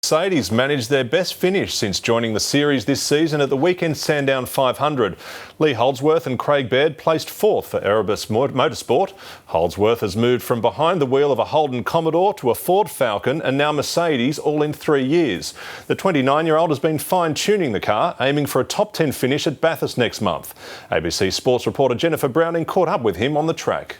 Mercedes managed their best finish since joining the series this season at the weekend Sandown 500. Lee Holdsworth and Craig Baird placed fourth for Erebus Motorsport. Holdsworth has moved from behind the wheel of a Holden Commodore to a Ford Falcon and now Mercedes, all in 3 years. The 29-year-old has been fine-tuning the car, aiming for a top 10 finish at Bathurst next month. ABC Sports reporter Jennifer Browning caught up with him on the track.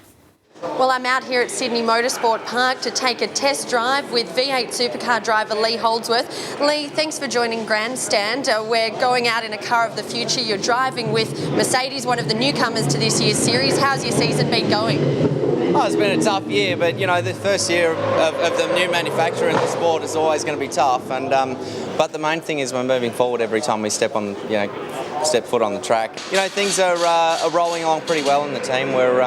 Well, I'm out here at Sydney Motorsport Park to take a test drive with V8 supercar driver Lee Holdsworth. Lee, thanks for joining Grandstand. We're going out in a car of the future. You're driving with Mercedes, one of the newcomers to this year's series. How's your season been going? Oh, it's been a tough year, but you know, the first year of the new manufacturer in the sport is always going to be tough. And but the main thing is we're moving forward every time we step foot on the track. You know, things are rolling along pretty well in the team. We're,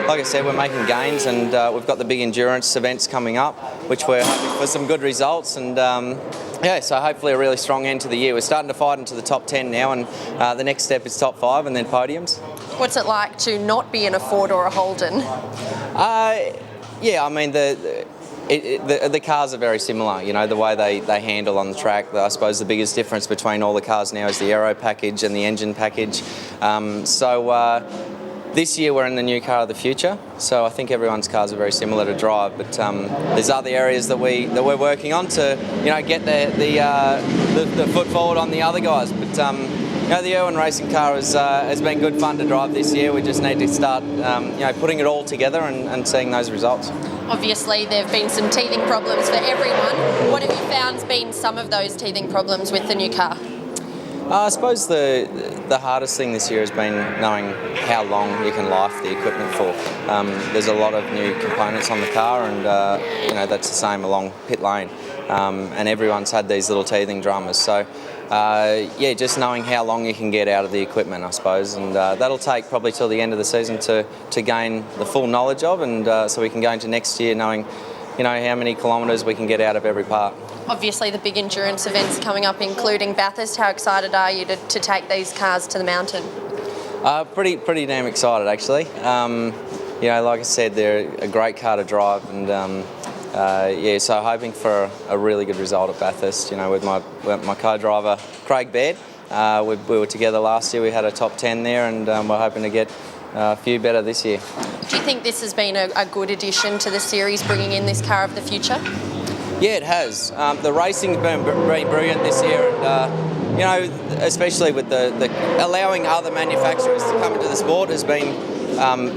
like I said, we're making gains, and we've got the big endurance events coming up, which we're hoping for some good results. And yeah, so hopefully a really strong end to the year. We're starting to fight into the top 10 now, and the next step is top 5 and then podiums. What's it like to not be in a Ford or a Holden? Yeah, I mean, the cars are very similar, you know, the way they handle on the track. I suppose the biggest difference between all the cars now is the aero package and the engine package. This year we're in the new car of the future, so I think everyone's cars are very similar to drive, but there's other areas that we're working on to, you know, get the foot forward on the other guys. But you know, the IRWIN racing car has been good fun to drive this year. We just need to start, you know, putting it all together and seeing those results. Obviously, there have been some teething problems for everyone. What have you found has been some of those teething problems with the new car? I suppose the hardest thing this year has been knowing how long you can life the equipment for. There's a lot of new components on the car, and you know, that's the same along pit lane. And everyone's had these little teething dramas. So yeah, just knowing how long you can get out of the equipment, I suppose, and that'll take probably till the end of the season to gain the full knowledge of, and so we can go into next year knowing, you know, how many kilometres we can get out of every part. Obviously, the big endurance events coming up, including Bathurst. How excited are you to take these cars to the mountain? Pretty damn excited, actually. You know, like I said, they're a great car to drive, and yeah, so hoping for a really good result at Bathurst. You know, with my co-driver Craig Baird. We were together last year. We had a top 10 there, and we're hoping to get a few better this year. Do you think this has been a good addition to the series, bringing in this car of the future? Yeah, it has. The racing's been brilliant this year, and you know, especially with the allowing other manufacturers to come into the sport has been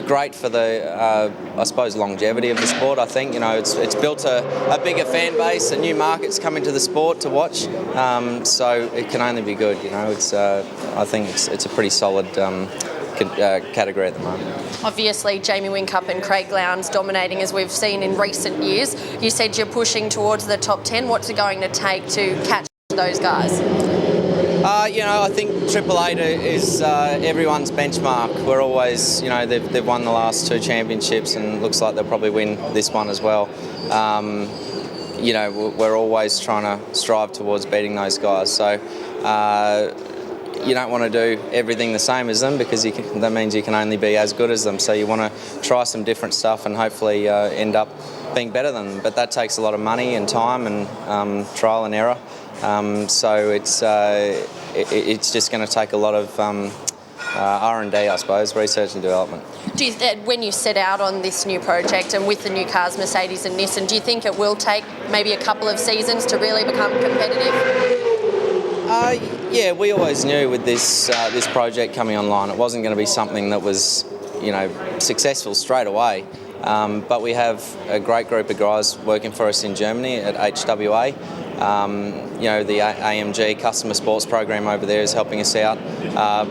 great for the, I suppose, longevity of the sport. I think, you know, it's built a bigger fan base, and new markets come into the sport to watch. So it can only be good. You know, I think it's a pretty solid category at the moment. Obviously, Jamie Whincup and Craig Lowndes dominating as we've seen in recent years. You said you're pushing towards the top 10. What's it going to take to catch those guys? You know, I think Triple Eight is everyone's benchmark. We're always, you know, they've won the last 2 championships, and looks like they'll probably win this one as well. You know, we're always trying to strive towards beating those guys. So you don't want to do everything the same as them, because that means you can only be as good as them. So you want to try some different stuff and hopefully end up being better than them. But that takes a lot of money and time and trial and error. So it's just going to take a lot of R&D, I suppose, research and development. When you set out on this new project and with the new cars, Mercedes and Nissan, do you think it will take maybe a couple of seasons to really become competitive? Yeah, we always knew with this project coming online, it wasn't going to be something that was, you know, successful straight away. But we have a great group of guys working for us in Germany at HWA. You know, the AMG Customer Sports program over there is helping us out.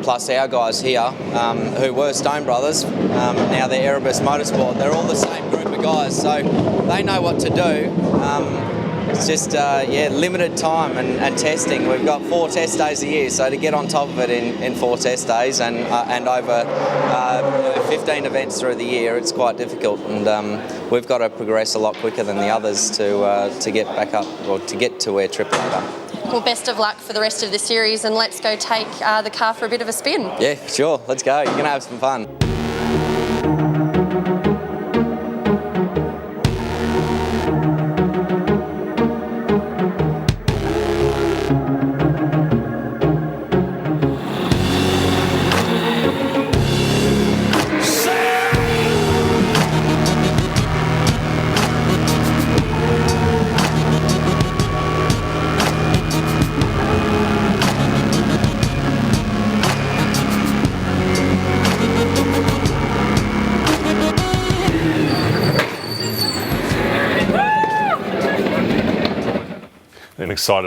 Plus our guys here, who were Stone Brothers, now they're Erebus Motorsport. They're all the same group of guys, so they know what to do. It's just, yeah, limited time and testing. We've got 4 test days a year, so to get on top of it in 4 test days and over 15 events through the year, it's quite difficult. And we've got to progress a lot quicker than the others to get back up, or to get to where Triple Eight are. Well, best of luck for the rest of the series, and let's go take the car for a bit of a spin. Yeah, sure. Let's go. You're going to have some fun. excited